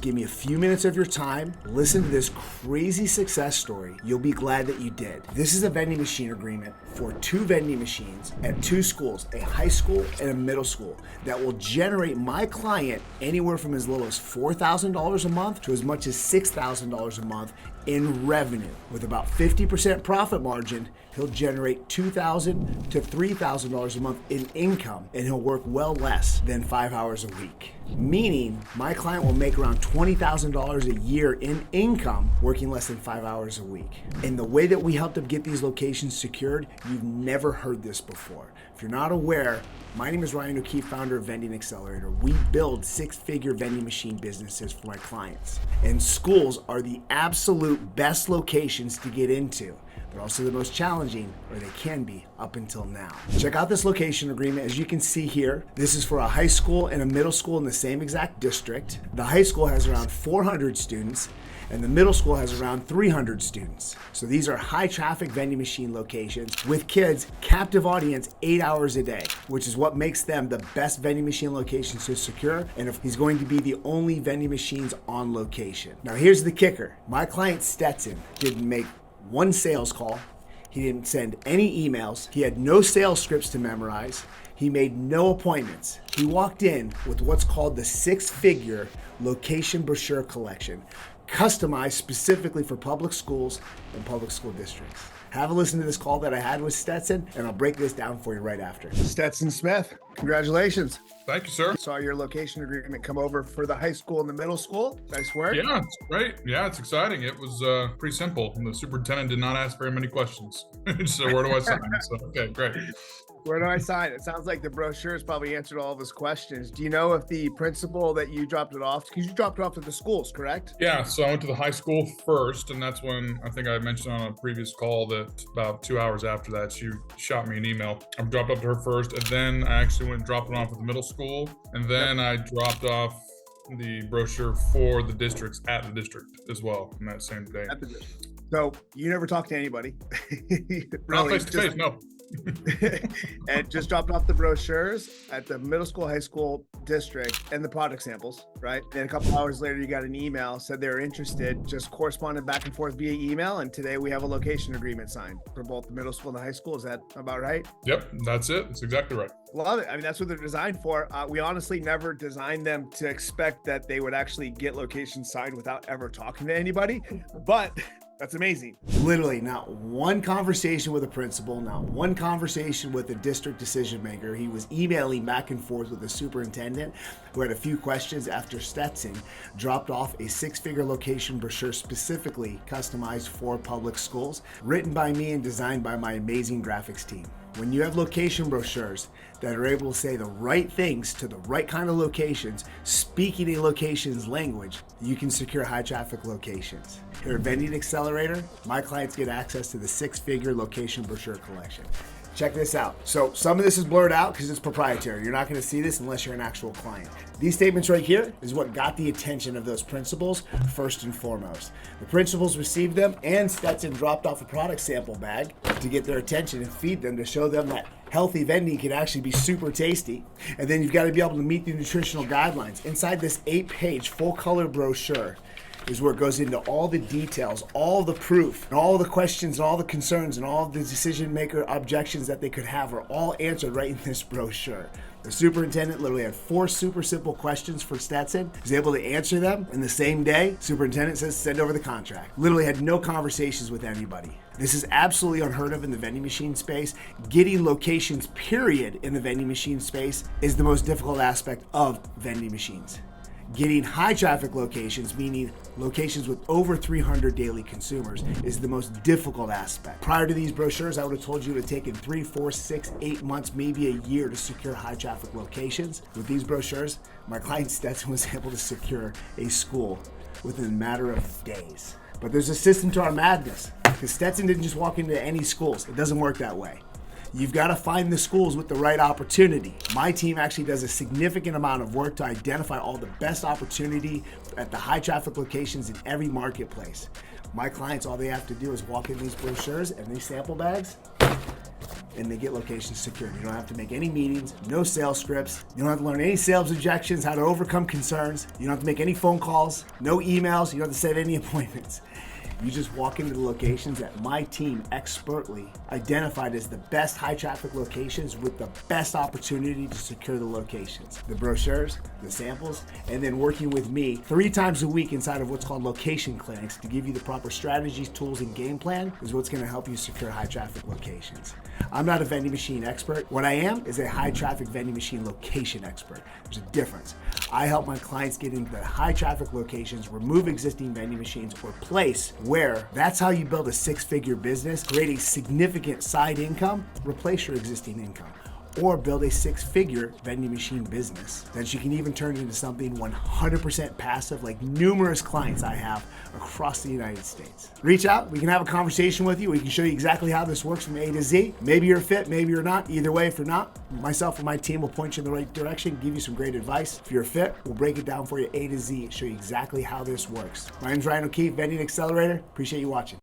Give me a few minutes of your time, listen to this crazy success story. You'll be glad that you did. This is a vending machine agreement for 2 vending machines at 2 schools, a high school and a middle school, that will generate my client anywhere from as little as $4,000 a month to as much as $6,000 a month in revenue. With about 50% profit margin, he'll generate $2,000 to $3,000 a month in income, and he'll work well less than 5 hours a week. Meaning, my client will make around $20,000 a year in income working less than 5 hours a week. And the way that we helped them get these locations secured, you've never heard this before. If you're not aware, my name is Ryan O'Keefe, founder of Vending Accelerator. We build 6-figure vending machine businesses for my clients. And schools are the absolute best locations to get into. They're also the most challenging, or they can be up until now. Check out this location agreement. As you can see here, this is for a high school and a middle school in the same exact district. The high school has around 400 students, and the middle school has around 300 students. So these are high traffic vending machine locations with kids, captive audience 8 hours a day, which is what makes them the best vending machine locations to secure. And if he's going to be the only vending machines on location. Now here's the kicker. My client Stetson didn't make one sales call. He didn't send any emails. He had no sales scripts to memorize. He made no appointments. He walked in with what's called the 6-figure Location Brochure Collection, customized specifically for public schools and public school districts. Have a listen to this call that I had with Stetson, and I'll break this down for you right after. Stetson Smith, congratulations. Thank you, sir. Saw your location agreement come over for the high school and the middle school. Nice work. Yeah, it's great. Yeah, it's exciting. It was pretty simple. The superintendent did not ask very many questions. So where do I sign? So, okay, great. Where do I sign? It sounds like the brochures probably answered all of his questions. Do you know if the principal that you dropped it off, because you dropped it off at the schools, correct? Yeah, so I went to the high school first, and that's when I think I mentioned on a previous call that about 2 hours after that, she shot me an email. I dropped up to her first, and then I actually went and dropped it off at the middle school, and then I dropped off the brochure for the districts at the district as well on that same day. At the district. So you never talked to anybody? Not face to face, no. And just dropped off the brochures at the middle school, high school district and the product samples, right? And a couple hours later, you got an email, said they were interested, just corresponded back and forth via email. And today we have a location agreement signed for both the middle school and the high school. Is that about right? Yep, that's it. That's exactly right. Love it. I mean, that's what they're designed for. We honestly never designed them to expect that they would actually get locations signed without ever talking to anybody, but that's amazing. Literally not one conversation with a principal, not one conversation with a district decision maker. He was emailing back and forth with the superintendent, who had a few questions after Stetson dropped off a 6-figure location brochure specifically customized for public schools, written by me and designed by my amazing graphics team. When you have location brochures that are able to say the right things to the right kind of locations, speaking a location's language, you can secure high traffic locations. Here at Vending Accelerator, my clients get access to the 6-figure Location Brochure Collection. Check this out. So some of this is blurred out because it's proprietary. You're not going to see this unless you're an actual client. These statements right here is what got the attention of those principals first and foremost. The principals received them, and Stetson dropped off a product sample bag to get their attention and feed them to show them that healthy vending can actually be super tasty. And then you've got to be able to meet the nutritional guidelines. Inside this 8-page full color brochure is where it goes into all the details, all the proof, and all the questions, and all the concerns, and all the decision maker objections that they could have are all answered right in this brochure. The superintendent literally had 4 super simple questions for Stetson. He was able to answer them in the same day. Superintendent says, send over the contract. Literally had no conversations with anybody. This is absolutely unheard of in the vending machine space. Getting locations, period, in the vending machine space is the most difficult aspect of vending machines. Getting high traffic locations, meaning locations with over 300 daily consumers, is the most difficult aspect. Prior to these brochures, I would have told you it would have taken 3, 4, 6, 8 months, maybe a year to secure high traffic locations. With these brochures, my client Stetson was able to secure a school within a matter of days. But there's a system to our madness, because Stetson didn't just walk into any schools. It doesn't work that way. You've got to find the schools with the right opportunity. My team actually does a significant amount of work to identify all the best opportunity at the high traffic locations in every marketplace. My clients, all they have to do is walk in these brochures and these sample bags, and they get locations secured. You don't have to make any meetings, no sales scripts. You don't have to learn any sales objections, how to overcome concerns. You don't have to make any phone calls, no emails. You don't have to set any appointments. You just walk into the locations that my team expertly identified as the best high traffic locations with the best opportunity to secure the locations. The brochures, the samples, and then working with me 3 times a week inside of what's called location clinics to give you the proper strategies, tools, and game plan is what's gonna help you secure high traffic locations. I'm not a vending machine expert. What I am is a high traffic vending machine location expert. There's a difference. I help my clients get into the high traffic locations, remove existing vending machines, or place where that's how you build a 6-figure business, create a significant side income, replace your existing income, or build a 6-figure vending machine business that you can even turn into something 100% passive, like numerous clients I have across the United States. Reach out, we can have a conversation with you. We can show you exactly how this works from A to Z. Maybe you're a fit, maybe you're not. Either way, if you're not, myself and my team will point you in the right direction, give you some great advice. If you're a fit, we'll break it down for you A to Z, show you exactly how this works. My name's Ryan O'Keefe, Vending Accelerator. Appreciate you watching.